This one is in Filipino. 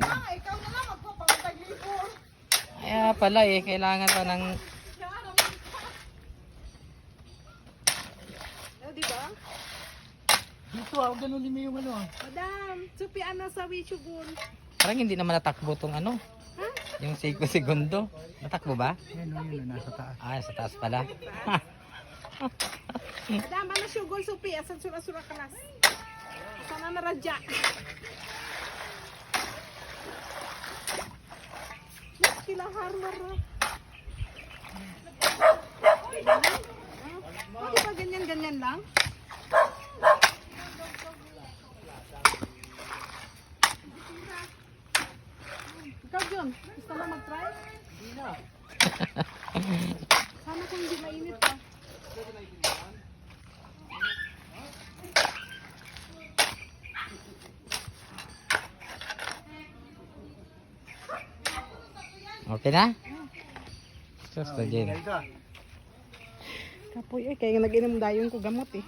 ikaw na lang magpapangtag-libor. Kaya pala eh, kailangan pa ng... Di ba? Dito ganun limi yung ano Madam, supian na sa Wichugun. Parang hindi naman natakbo tong ano. Ha? Yung segundo. Natakbo ba? yun, nasa taas. Ah, sa taas pala. Madam, ano syugol supi? Asan sura-sura kalas? Sana na radya. Kilahar mara. Di ba ganyan-ganyan lang? Ikaw, John, gusto mo mag-try? Hindi na. Sana kung hindi mainit pa. Okay na? Sus, Jen. Kapoy, kaya nag-inom dayon ko gamot eh.